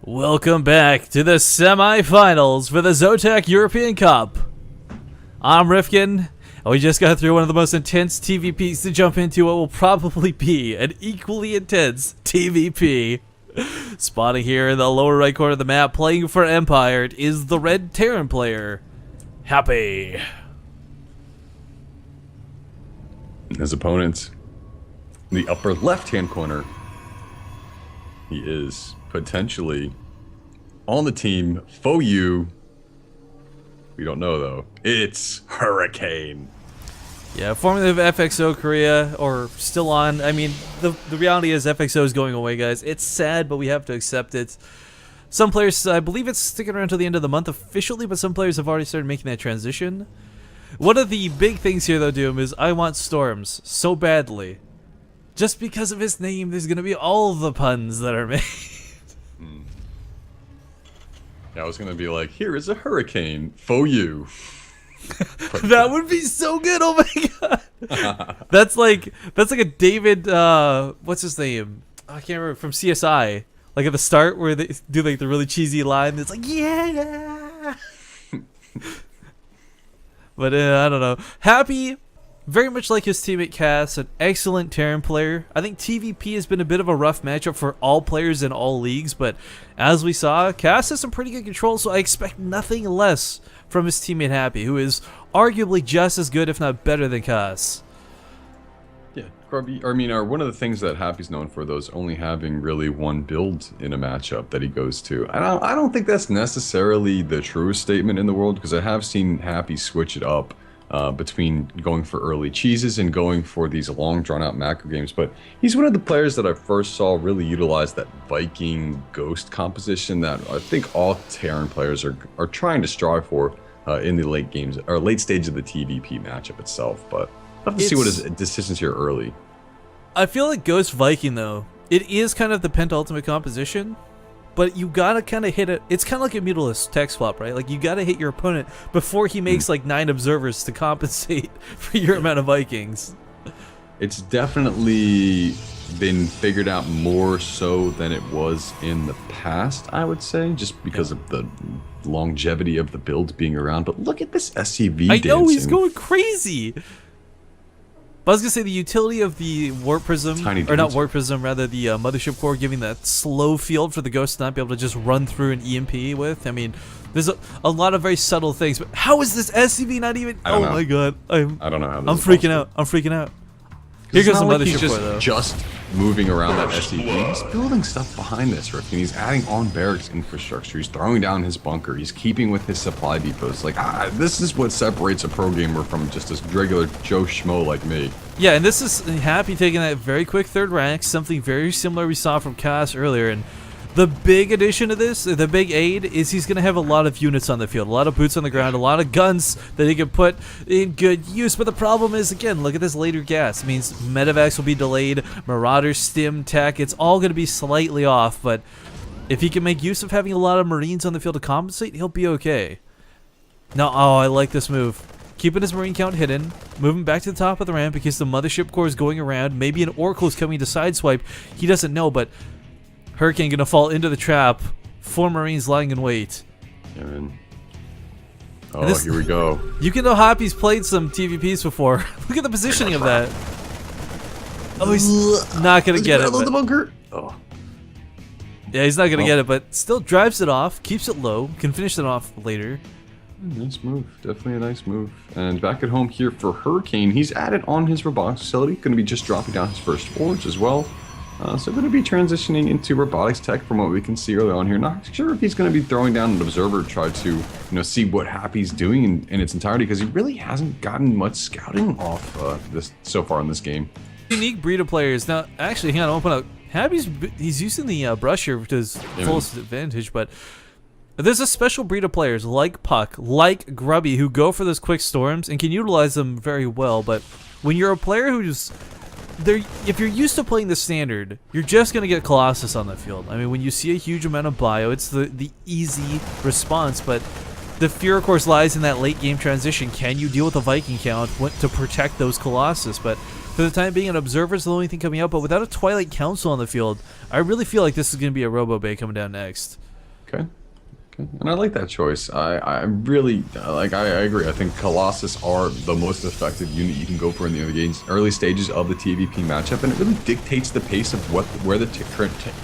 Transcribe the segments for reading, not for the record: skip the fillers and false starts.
Welcome back to the semi-finals for the ZOTAC European Cup. I'm Rifkin, and we just got through one of the most intense TVPs to jump into what will probably be an equally intense TVP. Spotting here in the lower right corner of the map, playing for Empire, is the red Terran player, Happy. His opponent, in the upper left-hand corner, he is potentially on the team Ro4. We don't know though. It's Hurricane. Yeah, formerly of FXO Korea, or still on. I mean, the reality is FXO is going away, guys. It's sad, but we have to accept it. Some players, I believe it's sticking around till the end of the month officially, but some players have already started making that transition. One of the big things here, though, Doom, is I want Storms so badly. Just because of his name, there's going to be all the puns that are made. Yeah, I was gonna be like, here is a hurricane, Ro4. That would be so good. Oh my god. That's like a David what's his name? I can't remember, from CSI. Like at the start where they do like the really cheesy line. It's like, yeah. But I don't know. Happy, very much like his teammate Cass, an excellent Terran player. I think TVP has been a bit of a rough matchup for all players in all leagues, but as we saw, Cass has some pretty good control, so I expect nothing less from his teammate Happy, who is arguably just as good, if not better, than Cass. Yeah, Grubby. I mean, one of the things that Happy's known for, though, is only having really one build in a matchup that he goes to. I don't think that's necessarily the truest statement in the world, because I have seen Happy switch it up between going for early cheeses and going for these long drawn-out macro games. But he's one of the players that I first saw really utilize that Viking Ghost composition that I think all Terran players are trying to strive for in the late games, or late stage of the TVP matchup itself. But I'll have to see what his decisions here early. I feel like Ghost Viking, though, it is kind of the penultimate composition, but you gotta kind of hit it. It's kind of like a Mutalist text flop, right? Like, you gotta hit your opponent before he makes like 9 observers to compensate for your amount of Vikings. It's definitely been figured out more so than it was in the past, I would say, just because of the longevity of the build being around. But look at this SCV dancing. I know, he's going crazy. But I was gonna say the utility of the Warp Prism, or not Warp Prism, rather the Mothership Core, giving that slow field for the Ghost to not be able to just run through an EMP with. I mean, there's a lot of very subtle things. But how is this SCV not even? Oh my god, I don't know how. I'm freaking out. I'm freaking out. Here goes the Mothership Core, though. Just moving around that SCV. He's building stuff behind this, Rick, and he's adding on barracks infrastructure. He's throwing down his bunker. He's keeping with his supply depots. Like, this is what separates a pro gamer from just this regular Joe Schmo like me. Yeah, and this is Happy taking that very quick third rank, something very similar we saw from Cass earlier. And the big addition to this, the big aid, is he's going to have a lot of units on the field, a lot of boots on the ground, a lot of guns that he can put in good use. But the problem is, again, look at this later gas. It means medevacs will be delayed, Marauder, Stim, Tech, it's all going to be slightly off. But if he can make use of having a lot of Marines on the field to compensate, he'll be okay. Now, oh, I like this move. Keeping his Marine count hidden, moving back to the top of the ramp because the Mothership Core is going around. Maybe an Oracle is coming to sideswipe. He doesn't know, but Hurricane gonna fall into the trap. 4 Marines lying in wait. Yeah, man. Oh, here we go. You can know Happy's played some TVPs before. Look at the positioning of that. Oh, he's not gonna get it. The bunker. Oh. Yeah, he's not gonna get it, but still drives it off, keeps it low, can finish it off later. Nice move. Definitely a nice move. And back at home here for Hurricane, he's added on his robotics facility. Going to be just dropping down his first forge as well. So going to be transitioning into robotics tech from what we can see early on here. Not sure if he's going to be throwing down an observer to try to, see what Happy's doing in its entirety, because he really hasn't gotten much scouting off this so far in this game. Unique breed of players. Now, actually, hang on, I'll open up. He's using the brush here to his fullest advantage, but there's a special breed of players like Puck, like Grubby, who go for those quick storms and can utilize them very well. But when you're a player who's if you're used to playing the standard, you're just going to get Colossus on the field. I mean, when you see a huge amount of bio, it's the easy response, but the fear, of course, lies in that late game transition. Can you deal with a Viking count to protect those Colossus? But for the time being, an Observer's the only thing coming out, but without a Twilight Council on the field, I really feel like this is going to be a Robo Bay coming down next. Okay. Okay. And I like that choice. I really like. I agree. I think Colossus are the most effective unit you can go for in the early stages of the TVP matchup, and it really dictates the pace of where the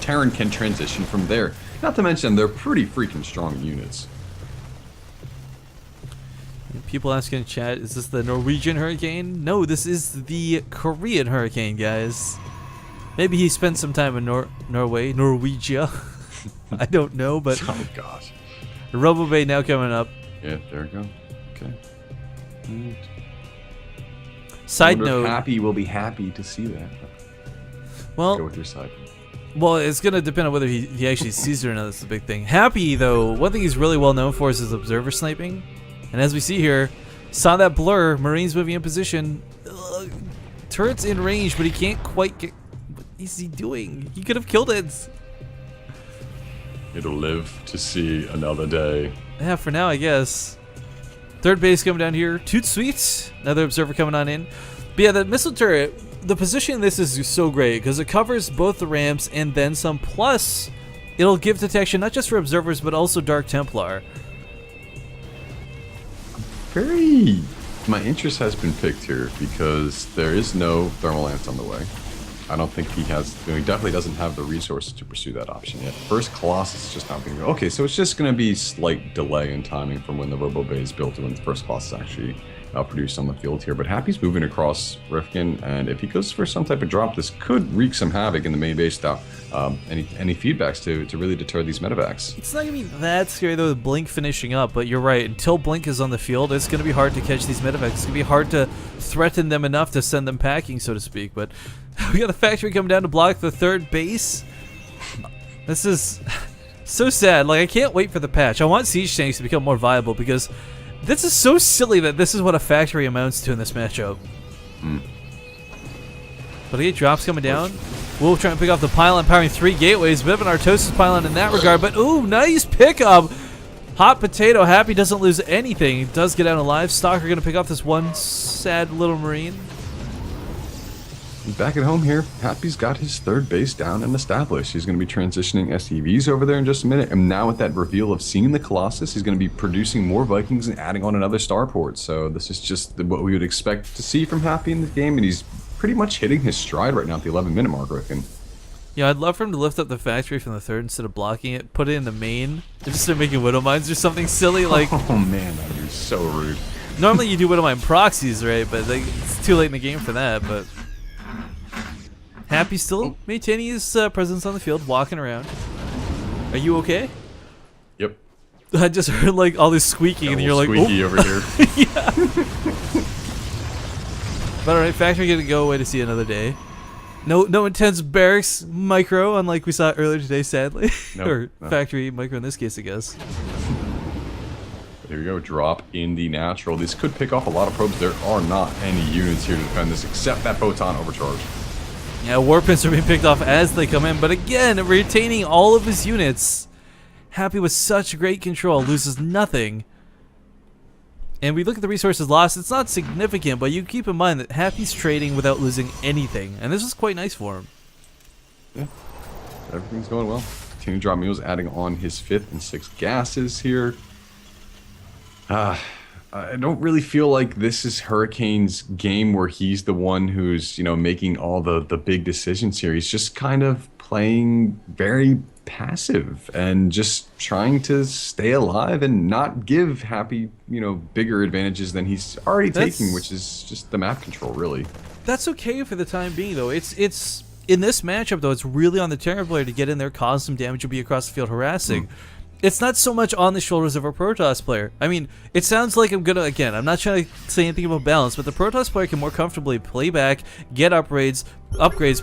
Terran can transition from there. Not to mention they're pretty freaking strong units. People asking in chat, is this the Norwegian hurricane? No, this is the Korean hurricane, guys. Maybe he spent some time in Norwegia. I don't know, but Oh gosh. Robo Bay now coming up. Yeah, there we go. Okay. Side note, Happy will be happy to see that. well, Go with your side. Well, it's going to depend on whether he actually sees it or not. That's the big thing. Happy, though, one thing he's really well known for is his observer sniping. And as we see here, saw that blur, Marines moving in position. Turret's in range, but he can't quite get... What is he doing? He could have killed it. It'll live to see another day. Yeah, for now, I guess. Third base coming down here. Toot Sweet. Another observer coming on in. But yeah, the missile turret, the position in this is so great because it covers both the ramps and then some. Plus, it'll give detection not just for observers, but also Dark Templar. My interest has been piqued here because there is no thermal lance on the way. I don't think he definitely doesn't have the resources to pursue that option yet. First Colossus is just not being... Okay, so it's just going to be slight delay in timing from when the Robo Bay is built to when the first Colossus actually produced on the field here. But Happy's moving across Rifkin, and if he goes for some type of drop, this could wreak some havoc in the main base without any feedbacks to really deter these medevacs. It's not going to be that scary, though, with Blink finishing up, but you're right. Until Blink is on the field, it's going to be hard to catch these medevacs. It's going to be hard to threaten them enough to send them packing, so to speak. But we got the factory coming down to block the third base. This is so sad. Like, I can't wait for the patch. I want siege tanks to become more viable because this is so silly that this is what a factory amounts to in this matchup. But again, drops coming down. We'll try and pick off the pylon, powering 3 gateways. Bit of an Artosis pylon in that regard, but ooh, nice pickup. Hot potato. Happy doesn't lose anything. He does get out alive. Stalker going to pick off this one sad little Marine. Back at home here, Happy's got his third base down and established. He's going to be transitioning SCVs over there in just a minute. And now with that reveal of seeing the Colossus, he's going to be producing more Vikings and adding on another starport. So this is just what we would expect to see from Happy in the game. And he's pretty much hitting his stride right now at the 11-minute mark, I reckon. Yeah, I'd love for him to lift up the factory from the third instead of blocking it, put it in the main, and just start making Widow Mines or something silly like... Oh man, that is so rude. Normally you do Widow Mine proxies, right? But like, it's too late in the game for that, but... Happy still maintaining his presence on the field, walking around. Are you okay? Yep. I just heard like all this squeaking, and you're like, squeaky oh. over here. Yeah. But alright, factory gonna go away to see another day. No intense barracks micro, unlike we saw earlier today, sadly. Nope, or no. factory micro in this case, I guess. There we go, drop in the natural. This could pick off a lot of probes. There are not any units here to defend this except that Photon overcharge. Yeah, Warpins are being picked off as they come in, but again, retaining all of his units. Happy with such great control, loses nothing. And we look at the resources lost, it's not significant, but you keep in mind that Happy's trading without losing anything, and this is quite nice for him. Yeah, everything's going well. Continue to drop mules, adding on his 5th and 6th gases here. I don't really feel like this is Hurricane's game where he's the one who's, making all the big decisions here. He's just kind of playing very passive and just trying to stay alive and not give Happy, bigger advantages than he's already taking, which is just the map control, really. That's okay for the time being, though. It's in this matchup, though, it's really on the Terran player to get in there, cause some damage, and be across the field harassing. It's not so much on the shoulders of a Protoss player. I mean, it sounds like I'm not trying to say anything about balance, but the Protoss player can more comfortably play back, get upgrades,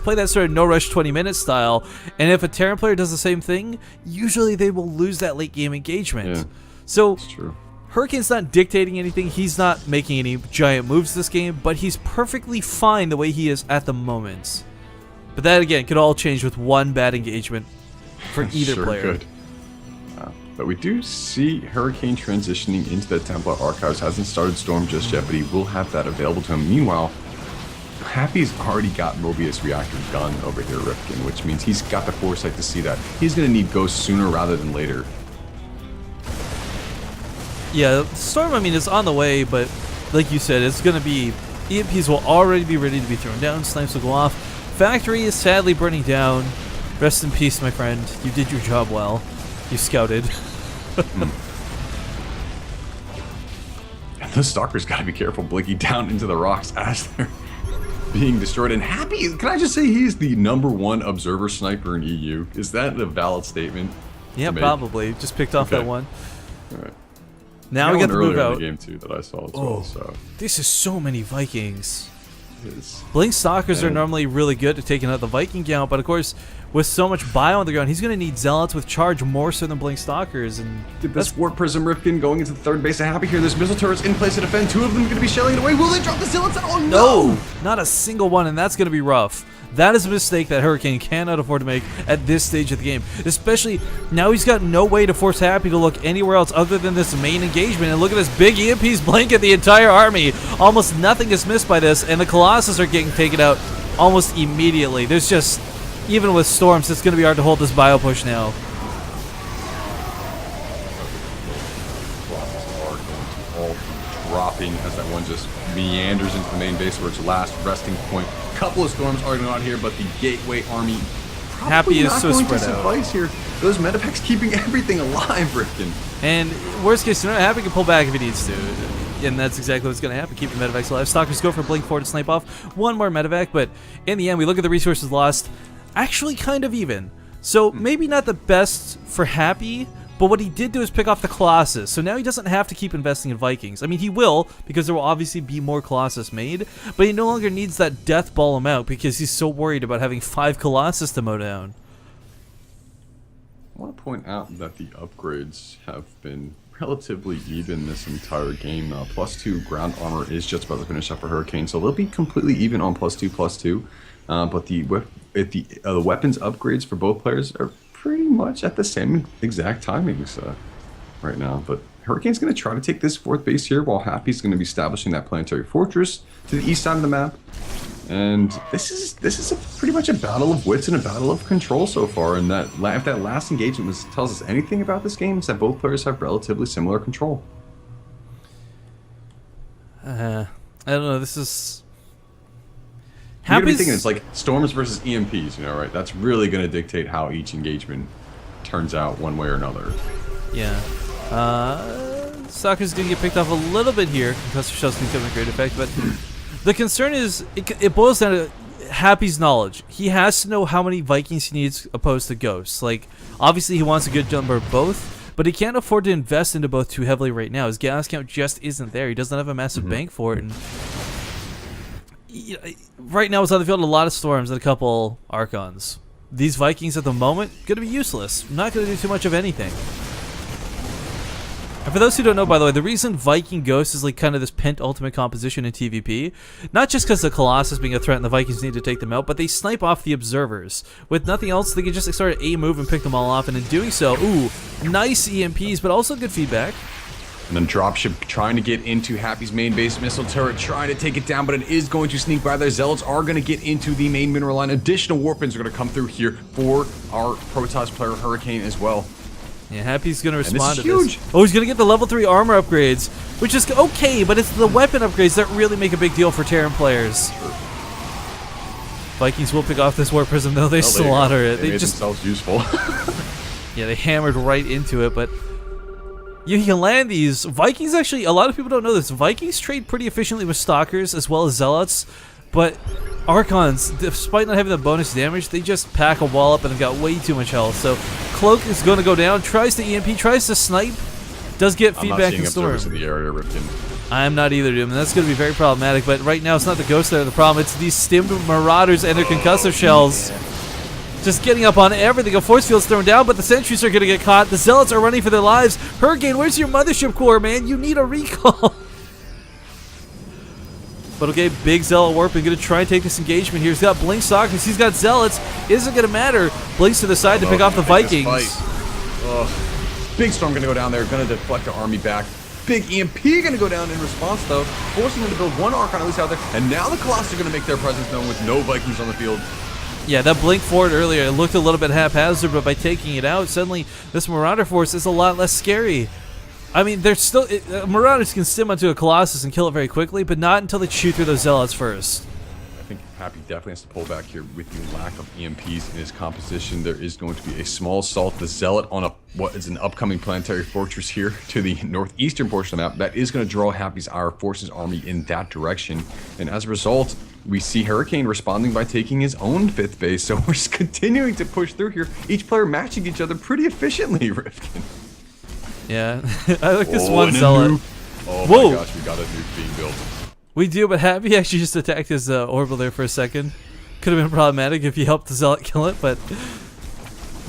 play that sort of no-rush 20-minute style, and if a Terran player does the same thing, usually they will lose that late-game engagement. Yeah, so, that's true. Hurricane's not dictating anything, he's not making any giant moves this game, but he's perfectly fine the way he is at the moment. But that, again, could all change with one bad engagement for either sure player. Could. But we do see Hurricane transitioning into the Templar Archives. Hasn't started Storm just yet, but he will have that available to him. Meanwhile, Happy's already got Mobius Reactor done over here at Rifkin, which means he's got the foresight to see that. He's going to need Ghost sooner rather than later. Yeah, Storm, I mean, is on the way, but like you said, it's going to be... EMPs will already be ready to be thrown down. Snipes will go off. Factory is sadly burning down. Rest in peace, my friend. You did your job well. You scouted. The Stalker's got to be careful blinking down into the rocks as they're being destroyed. And Happy, can I just say he's the #1 observer sniper in EU? Is that a valid statement? Yeah, probably. Just picked off that one. All right. Now we got the move out. In the game too that I saw as well. So this is so many Vikings. Is. Blink Stalkers are normally really good at taking out the Viking count, but of course, with so much bio on the ground, he's going to need Zealots with charge more so than Blink Stalkers. And this Warp Prism Rifkin going into the third base of Happy here. There's missile turrets in place to defend. 2 of them going to be shelling it away. Will they drop the Zealots? Oh no! Not a single one, and that's going to be rough. That is a mistake that Hurricane cannot afford to make at this stage of the game. Especially now he's got no way to force Happy to look anywhere else other than this main engagement. And look at this big EMPs blanket the entire army. Almost nothing is missed by this, and the Colossus are getting taken out almost immediately. There's just, even with Storms, it's going to be hard to hold this bio push now. Dropping as that one just meanders into the main base for its last resting point. Couple of Storms are going on here, but the Gateway army Happy is so spread out. Here. Those Medivacs keeping everything alive, Rifkin. And worst case scenario, Happy can pull back if he needs to. And that's exactly what's going to happen, keeping Medivacs alive. Stalkers go for Blink 4 to snipe off one more Medivac, but in the end, we look at the resources lost. Actually kind of even. So maybe not the best for Happy, but what he did do is pick off the Colossus, so now he doesn't have to keep investing in Vikings. I mean, he will, because there will obviously be more Colossus made, but he no longer needs that death ball him out because he's so worried about having 5 Colossus to mow down. I want to point out that the upgrades have been relatively even this entire game. +2 ground armor is just about to finish up for Hurricane, so they'll be completely even on +2/+2. But the weapons upgrades for both players are pretty much at the same exact timings right now. But Hurricane's going to try to take this 4th base here, while Happy's going to be establishing that planetary fortress to the east side of the map. And this is pretty much a battle of wits and a battle of control so far. And that if that last engagement tells us anything about this game, it's that both players have relatively similar control. I don't know. This is. You gotta be thinking it's like Storms versus EMPs, you know, right? That's really going to dictate how each engagement turns out one way or another. Yeah. Stalker's going to get picked off a little bit here. Concussor Shells can come in great effect, but the concern is it boils down to Happy's knowledge. He has to know how many Vikings he needs opposed to Ghosts. Like, obviously he wants a good number of both, but he can't afford to invest into both too heavily right now. His gas count just isn't there. He doesn't have a massive bank for it, and right now it's on the field a lot of Storms and a couple Archons. These Vikings at the moment going to be useless. Not going to do too much of anything. And for those who don't know, by the way, the reason Viking Ghost is like kind of this pent ultimate composition in TVP, not just because the Colossus being a threat and the Vikings need to take them out, but they snipe off the observers. With nothing else, they can just like, start a move and pick them all off, and in doing so, ooh, nice EMPs, but also good feedback. And then Dropship trying to get into Happy's main base missile turret, trying to take it down, but it is going to sneak by there. Zealots are going to get into the main mineral line. Additional warpins are going to come through here for our Protoss player Hurricane as well. Yeah, Happy's going to respond to huge. this. Oh, he's going to get the level 3 armor upgrades, which is okay, but it's the weapon upgrades that really make a big deal for Terran players. Sure. Vikings will pick off this Warp Prism, though. They slaughter it. They made themselves useful. Yeah, they hammered right into it, but you can land these. Vikings actually, a lot of people don't know this, Vikings trade pretty efficiently with Stalkers as well as Zealots, but Archons, despite not having the bonus damage, they just pack a wall up and have got way too much health. So Cloak is going to go down, tries to EMP, tries to snipe, does get feedback in Storm. In the area, Rifkin. I'm not either, Doom, and that's going to be very problematic, but right now it's not the Ghosts that are the problem, it's these stimmed Marauders and their Concussor Shells. Just getting up on everything. A force field's thrown down, but the sentries are going to get caught. The Zealots are running for their lives. Hurricane, where's your mothership core, man? You need a recall. But okay, big Zealot warp and going to try and take this engagement here. He's got Blink Stalkers. He's got Zealots. Isn't going to matter. Blinks to the side to pick off the Vikings. Big Storm going to go down there. Going to deflect the army back. Big EMP going to go down in response, though. Forcing them to build one Archon at least out there. And now the Colossus are going to make their presence known with no Vikings on the field. Yeah, that blink forward earlier, it looked a little bit haphazard, but by taking it out, suddenly this Marauder force is a lot less scary. I mean, there's still Marauders can stim onto a Colossus and kill it very quickly, but not until they shoot through those Zealots first. I think Happy definitely has to pull back here with the lack of EMPs in his composition. There is going to be a small assault, the Zealot on what is an upcoming planetary fortress here to the northeastern portion of the map. That is going to draw Happy's Our Forces army in that direction. And as a result, we see Hurricane responding by taking his own 5th base. So we're just continuing to push through here. Each player matching each other pretty efficiently, Rifkin. Yeah, I like this one Zealot. Oh Whoa. my gosh, we got a nuke being built. We do, but Happy actually just attacked his orbital there for a second. Could have been problematic if he helped the Zealot kill it, but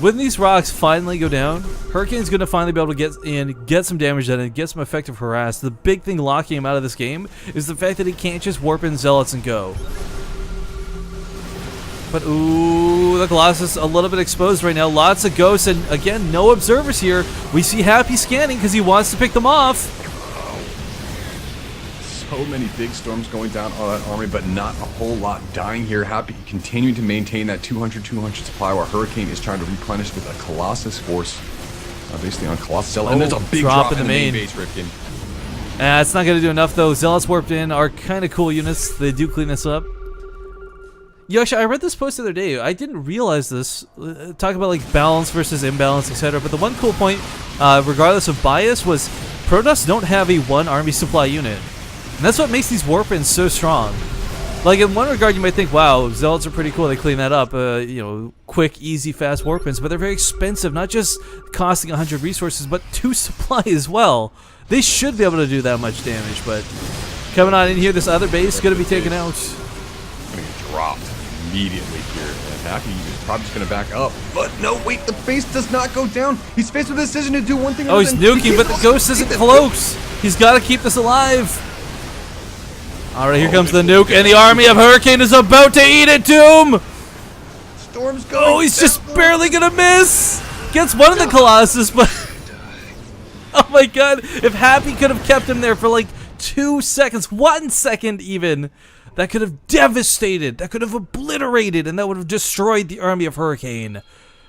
when these rocks finally go down, Hurricane's going to finally be able to get in, get some damage done, and get some effective harass. The big thing locking him out of this game is the fact that he can't just warp in Zealots and go. But ooh, the Colossus a little bit exposed right now. Lots of ghosts, and again, no observers here. We see Happy scanning because he wants to pick them off. So many big storms going down on that army, but not a whole lot dying here. Happy continuing to maintain that 200 supply while Hurricane is trying to replenish with a Colossus force. Basically on Colossus Zealot. And there's a big drop in the main base, Rifkin. It's not going to do enough though. Zealots warped in are kind of cool units. They do clean this up. Yo, actually, I read this post the other day. I didn't realize this. Talk about like balance versus imbalance, etc. But the one cool point, regardless of bias, was Protoss don't have a 1 army supply unit. And that's what makes these warp-ins so strong. Like, in one regard, you might think, wow, Zealots are pretty cool. They clean that up. You know, quick, easy, fast warp-ins. But they're very expensive, not just costing 100 resources, but 2 supply as well. They should be able to do that much damage, but coming on in here, this other base is going to be taken out. Going to get dropped immediately here. And Happy is probably just going to back up. But no, wait, the base does not go down. He's faced with a decision to do one thing. Oh, he's nuking, but the ghost isn't close. He's got to keep this alive. All right, here comes the nuke, and the army of Hurricane is about to eat it, Doom. Storm's going. Oh, he's just barely going to miss. Gets one of the Colossus, but... Oh my god, if Happy could have kept him there for like 2 seconds, 1 second even, that could have devastated, that could have obliterated, and that would have destroyed the army of Hurricane.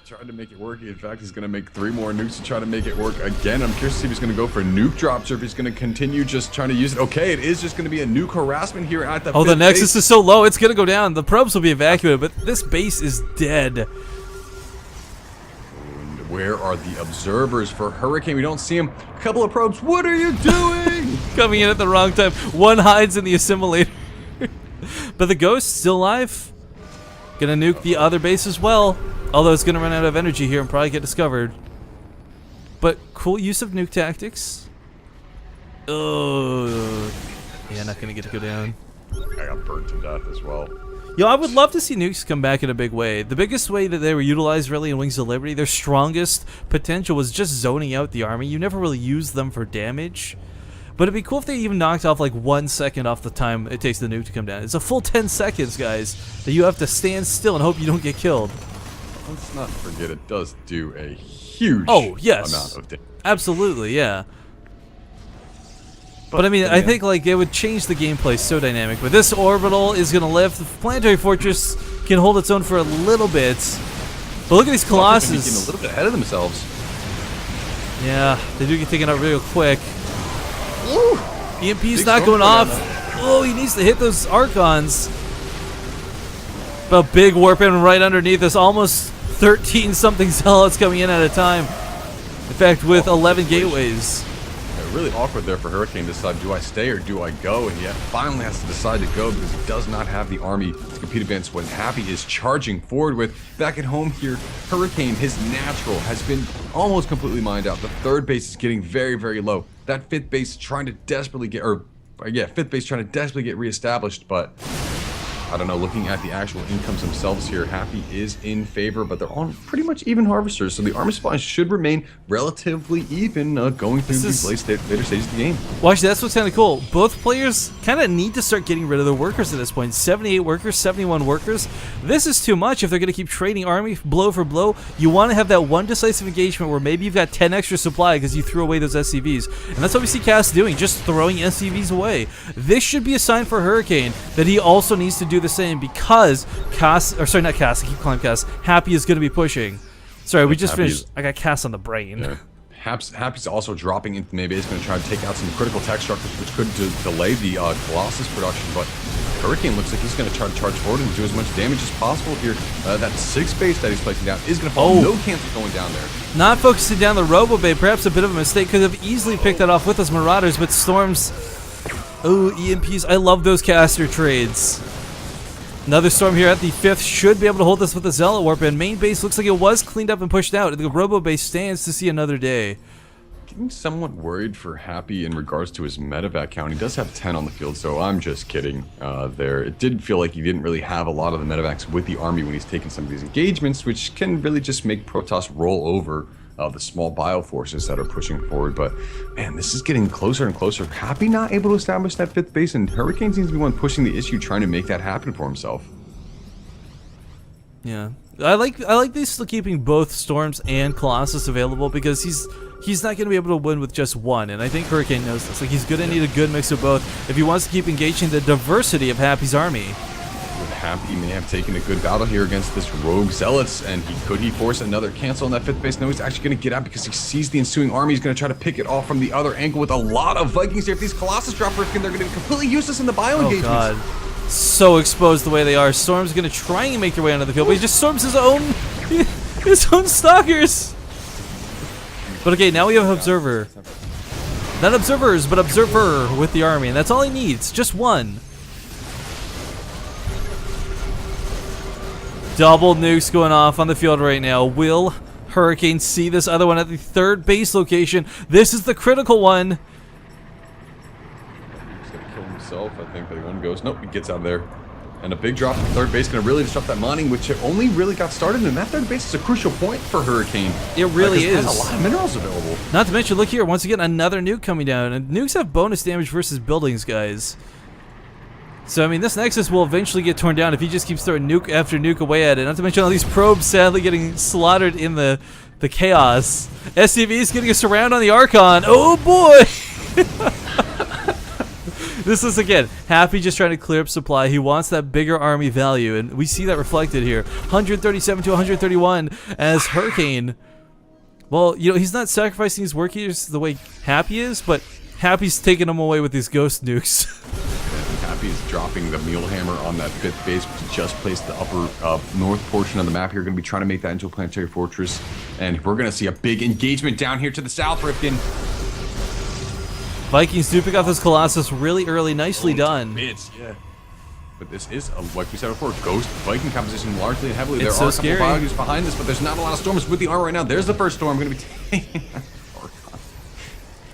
Tried to make it work. In fact, he's going to make 3 more nukes to try to make it work again. I'm curious to see if he's going to go for nuke drops or if he's going to continue just trying to use it. Okay, it is just going to be a nuke harassment here at the Oh, the Nexus base. is so low, it's going to go down. The probes will be evacuated, but this base is dead. Where are the observers for Hurricane? We don't see him. A couple of probes. What are you doing? Coming in at the wrong time. One hides in the assimilator. But the Ghost's still alive. Gonna nuke the other base as well. Although it's gonna run out of energy here and probably get discovered. But cool use of nuke tactics. Oh, yeah, not gonna get to go down. I got burnt to death as well. Yo, I would love to see nukes come back in a big way. The biggest way that they were utilized really in Wings of Liberty, their strongest potential was just zoning out the army. You never really used them for damage. But it'd be cool if they even knocked off like 1 second off the time it takes the nuke to come down. It's a full 10 seconds, guys, that you have to stand still and hope you don't get killed. Let's not forget it does do a huge amount of damage. Absolutely, yeah. But I mean, I think like it would change the gameplay so dynamic. But this orbital is going to lift. The planetary fortress can hold its own for a little bit. But look at these Colossus. Getting a little bit ahead of themselves. Yeah, they do get taken out real quick. Ooh, EMP's not going off. Oh, he needs to hit those Archons. But a big warp in right underneath us. Almost 13 something Zealots coming in at a time. In fact, with 11 gateways. Really awkward there for Hurricane to decide, do I stay or do I go? And yet finally has to decide to go because he does not have the army to compete against what Happy is charging forward with. Back at home here, Hurricane, his natural, has been almost completely mined out. The 3rd base is getting very, very low. That 5th base trying to desperately get, 5th base trying to desperately get reestablished, but I don't know, looking at the actual incomes themselves here, Happy is in favor, but they're on pretty much even harvesters, so the army supplies should remain relatively even going through the later stages of the game. Well, actually, that's what's kind of cool. Both players kind of need to start getting rid of their workers at this point. 78 workers, 71 workers. This is too much if they're going to keep trading army blow for blow. You want to have that one decisive engagement where maybe you've got 10 extra supply because you threw away those SCVs. And that's what we see Cass doing, just throwing SCVs away. This should be a sign for Hurricane that he also needs to do the same because Cass, or sorry, not Cass, I keep calling him Cass, Happy is going to be pushing. Sorry, we just finished. I got Cass on the brain. Yeah. Happy's also dropping into maybe he's going to try to take out some critical tech structures, which could delay the Colossus production. But Hurricane looks like he's going to try to charge forward and do as much damage as possible here. That 6 base that he's placing down is going to fall. No cancel going down there. Not focusing down the Robo Bay, perhaps a bit of a mistake. Could have easily picked that off with his Marauders, but Storms. Oh, EMPs. I love those caster trades. Another Storm here at the 5th should be able to hold this with the Zealot Warp, and main base looks like it was cleaned up and pushed out. The Robo Base stands to see another day. Getting somewhat worried for Happy in regards to his medevac count. He does have 10 on the field, so I'm just kidding there. It did feel like he didn't really have a lot of the medevacs with the army when he's taking some of these engagements, which can really just make Protoss roll over the small bio forces that are pushing forward. But man, this is getting closer and closer. Happy not able to establish that 5th base, and Hurricane seems to be one pushing the issue, trying to make that happen for himself. Yeah, I like this still keeping both Storms and Colossus available, because he's not going to be able to win with just one, and I think Hurricane knows this. Like, he's going to need a good mix of both if he wants to keep engaging the diversity of Happy's army. Happy may have taken a good battle here against this rogue Zealots, and could he force another cancel on that 5th base? No, he's actually going to get out because he sees the ensuing army. He's going to try to pick it off from the other angle with a lot of Vikings here. If these Colossus drop Rifkin, they're going to be completely useless in the bio engagements. God. So exposed the way they are. Storm's going to try and make their way onto the field, but he just storms his own stalkers. But okay, now we have Observer. Not Observers, but Observer with the army, and that's all he needs. Just one. Double nukes going off on the field right now. Will Hurricane see this other one at the 3rd base location? This is the critical one. He's going to kill himself, I think. But one goes, nope, he gets out of there. And a big drop to 3rd base going to really disrupt that mining, which only really got started. And that 3rd base is a crucial point for Hurricane. It really is. It has a lot of minerals available. Not to mention, look here, once again, another nuke coming down. And nukes have bonus damage versus buildings, guys. So, I mean, this Nexus will eventually get torn down if he just keeps throwing nuke after nuke away at it. Not to mention all these probes sadly getting slaughtered in the chaos. SCV is getting a surround on the Archon. Oh, boy! This is, again, Happy just trying to clear up supply. He wants that bigger army value, and we see that reflected here. 137 to 131 as Hurricane. Well, you know, he's not sacrificing his work here the way Happy is, but Happy's taking him away with these ghost nukes. Happy's dropping the Mule Hammer on that 5th base, which just placed the upper north portion of the map here. Going to be trying to make that into a planetary fortress. And we're going to see a big engagement down here to the south, Rifkin. Vikings do pick off this Colossus really early. Nicely done. Yeah. But this is, like we said before, Ghost Viking composition largely and heavily. It's there so are a couple scary. values behind this, but there's not a lot of storms with the armor right now. There's the first storm. Going to be taking.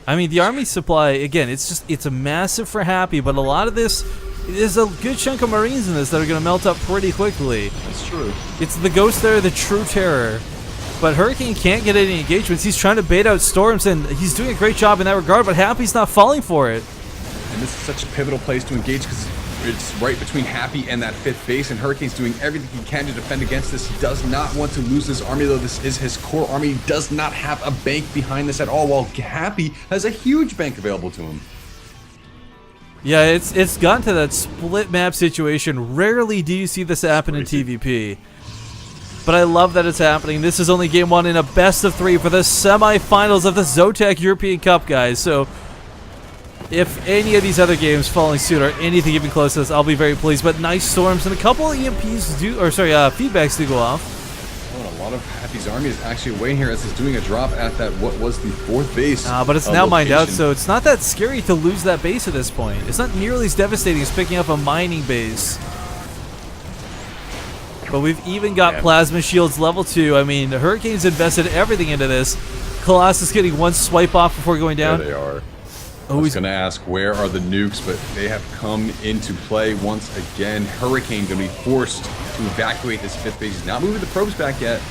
I mean, the army supply, again, it's a massive for Happy, but a lot of this, there's a good chunk of Marines in this that are going to melt up pretty quickly. That's true. It's the Ghost there, the true terror. But Hurricane can't get any engagements. He's trying to bait out Storms, and he's doing a great job in that regard, but Happy's not falling for it. And this is such a pivotal place to engage because it's right between Happy and that 5th base, and Hurricane's doing everything he can to defend against this. He does not want to lose this army, though this is his core army. He does not have a bank behind this at all, while Happy has a huge bank available to him. Yeah, it's gotten to that split map situation. Rarely do you see this happen in TVP. But I love that it's happening. This is only game 1 in a best of 3 for the semifinals of the ZOTAC European Cup, guys. So if any of these other games following suit or anything even close to this, I'll be very pleased. But nice storms and a couple of EMPs feedbacks do go off. Oh, and a lot of Happy's army is actually away here as he's doing a drop at that what was the 4th base. But it's now mined out, so it's not that scary to lose that base at this point. It's not nearly as devastating as picking up a mining base. But we've even got plasma shields level 2. I mean, the Hurricane's invested everything into this. Colossus getting one swipe off before going down. There they are. I was going to ask, where are the nukes? But they have come into play once again. Hurricane going to be forced to evacuate this 5th base. He's not moving the probes back yet.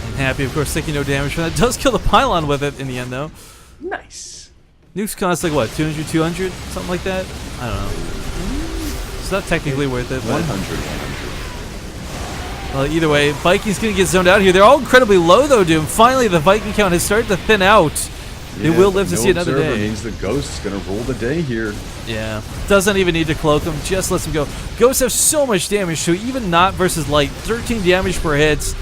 And Happy, of course, taking no damage from that. Does kill the pylon with it in the end, though. Nice. Nukes cost like, what, 200, 200? Something like that? I don't know. It's not technically worth it, but 100. Well, either way, Vikings gonna get zoned out here. They're all incredibly low, though, Doom. Finally, the Viking count has started to thin out. They will live to see another day. Means the Ghost's gonna roll the day here. Yeah, doesn't even need to cloak him. Just lets him go. Ghosts have so much damage, so even not versus light, 13 damage per hit.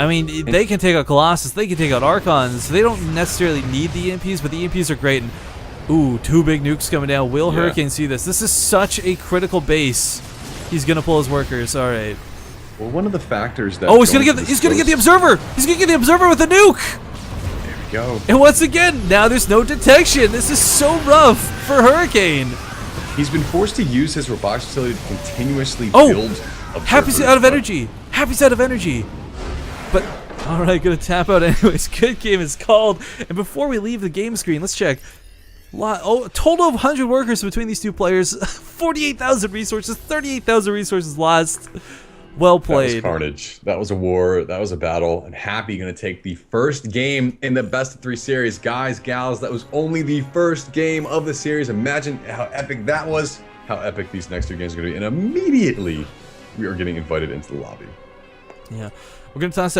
I mean, they can take out Colossus, they can take out Archons. They don't necessarily need the EMPs, but the EMPs are great. And, ooh, 2 big nukes coming down. Will Hurricane see this? This is such a critical base. He's gonna pull his workers. All right. Well, one of the factors that... Oh, he's gonna get the observer. He's gonna get the observer with the nuke. There we go. And once again, now there's no detection. This is so rough for Hurricane. He's been forced to use his robotics facility to continuously Oh, build observers. Happy's out of energy. Happy's out of energy. But, alright, gonna tap out anyways. Good game is called. And before we leave the game screen, let's check. A total of 100 workers between these two players. 48,000 resources, 38,000 resources lost. Well played. That was carnage. That was a war. That was a battle. And Happy gonna take the first game in the best of 3 series. Guys, gals, that was only the first game of the series. Imagine how epic that was. How epic these next 2 games are gonna be. And immediately, we are getting invited into the lobby. Yeah. We're gonna toss out